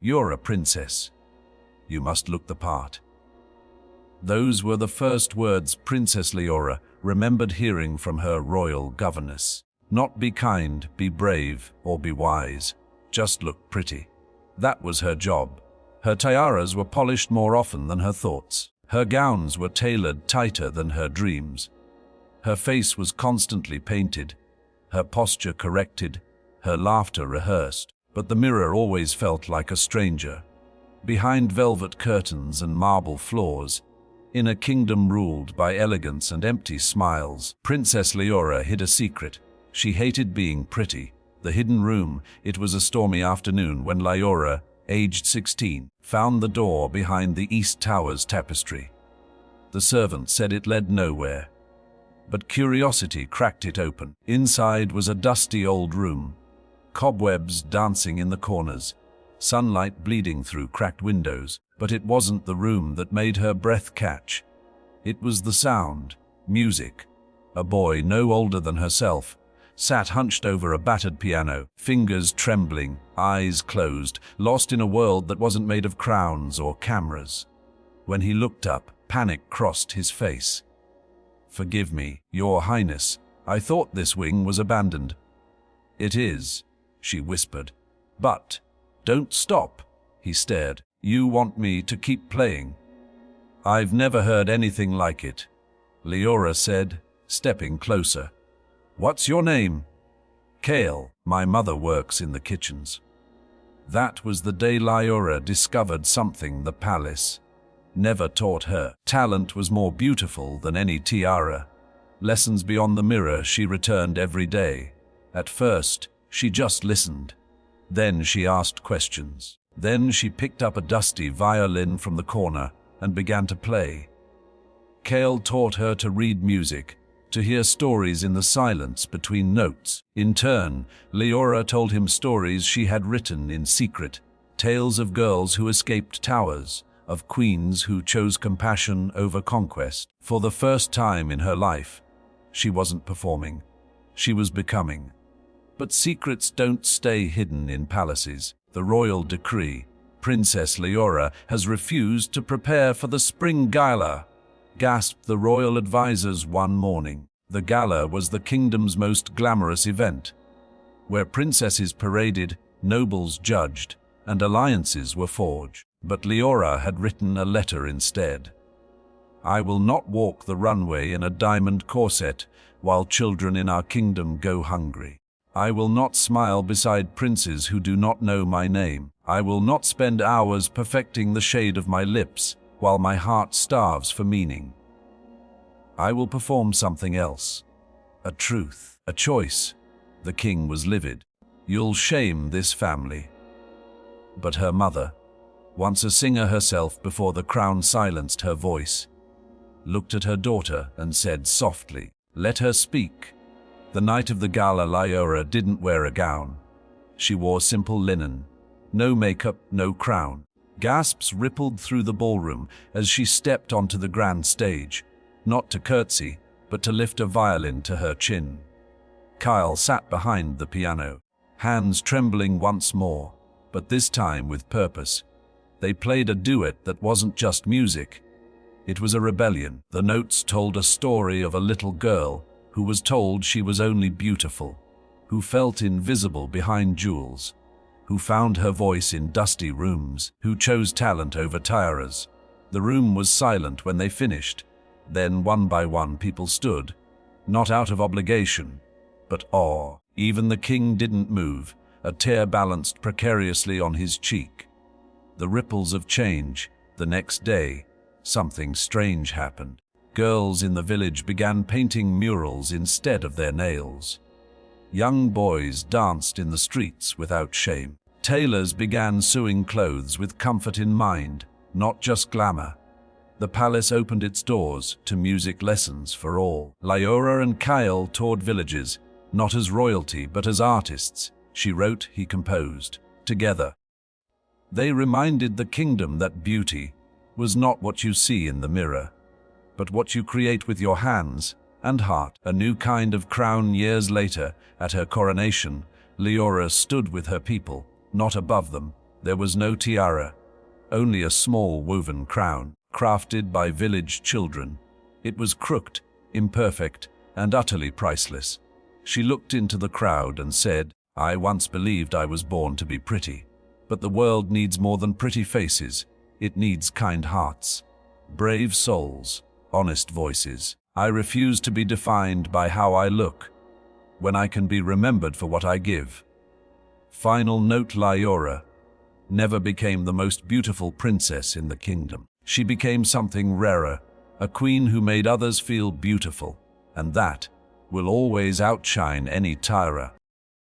You're a princess. You must look the part." Those were the first words Princess Liora remembered hearing from her royal governess. Not be kind, be brave, or be wise. Just look pretty. That was her job. Her tiaras were polished more often than her thoughts. Her gowns were tailored tighter than her dreams. Her face was constantly painted, her posture corrected, her laughter rehearsed. But the mirror always felt like a stranger. Behind velvet curtains and marble floors, in a kingdom ruled by elegance and empty smiles, Princess Liora hid a secret. She hated being pretty. The hidden room. It was a stormy afternoon when Liora, aged 16, found the door behind the East Tower's tapestry. The servant said it led nowhere, but curiosity cracked it open. Inside was a dusty old room, cobwebs dancing in the corners, sunlight bleeding through cracked windows. But it wasn't the room that made her breath catch. It was the sound, music. A boy no older than herself sat hunched over a battered piano, fingers trembling, eyes closed, lost in a world that wasn't made of crowns or cameras. When he looked up, panic crossed his face. "Forgive me, Your Highness. I thought this wing was abandoned." "It is," she whispered. "But don't stop." He stared. "You want me to keep playing?" "I've never heard anything like it," Liora said, stepping closer. "What's your name?" "Kael. My mother works in the kitchens." That was the day Liora discovered something the palace never taught her. Talent was more beautiful than any tiara. Lessons beyond the mirror she returned every day. At first, she just listened. Then she asked questions. Then she picked up a dusty violin from the corner and began to play. Kael taught her to read music, to hear stories in the silence between notes. In turn, Liora told him stories she had written in secret, tales of girls who escaped towers, of queens who chose compassion over conquest. For the first time in her life, she wasn't performing, she was becoming. But secrets don't stay hidden in palaces. The royal decree: Princess Liora has refused to prepare for the spring gala, gasped the royal advisors one morning. The gala was the kingdom's most glamorous event, where princesses paraded, nobles judged, and alliances were forged. But Liora had written a letter instead. "I will not walk the runway in a diamond corset while children in our kingdom go hungry. I will not smile beside princes who do not know my name. I will not spend hours perfecting the shade of my lips while my heart starves for meaning. I will perform something else. A truth, a choice." The king was livid. "You'll shame this family." But her mother, once a singer herself before the crown silenced her voice, looked at her daughter and said softly, "Let her speak." The night of the gala, Liora didn't wear a gown. She wore simple linen. No makeup, no crown. Gasps rippled through the ballroom as she stepped onto the grand stage, not to curtsy, but to lift a violin to her chin. Kael sat behind the piano, hands trembling once more, but this time with purpose. They played a duet that wasn't just music. It was a rebellion. The notes told a story of a little girl who was told she was only beautiful, who felt invisible behind jewels, who found her voice in dusty rooms, who chose talent over tiaras. The room was silent when they finished. Then, one by one, people stood, not out of obligation, but awe. Even the king didn't move, a tear balanced precariously on his cheek. The ripples of change. The next day, something strange happened. Girls in the village began painting murals instead of their nails. Young boys danced in the streets without shame. Tailors began sewing clothes with comfort in mind, not just glamour. The palace opened its doors to music lessons for all. Liora and Kael toured villages, not as royalty but as artists. She wrote, he composed. Together, they reminded the kingdom that beauty was not what you see in the mirror, but what you create with your hands and heart. A new kind of crown. Years later, at her coronation, Liora stood with her people, not above them, There was no tiara, only a small woven crown, crafted by village children. It was crooked, imperfect, and utterly priceless. She looked into the crowd and said, "I once believed I was born to be pretty. But the world needs more than pretty faces. It needs kind hearts, brave souls, honest voices. I refuse to be defined by how I look, when I can be remembered for what I give." Final note: Liora never became the most beautiful princess in the kingdom. She became something rarer, a queen who made others feel beautiful, and that will always outshine any tiara.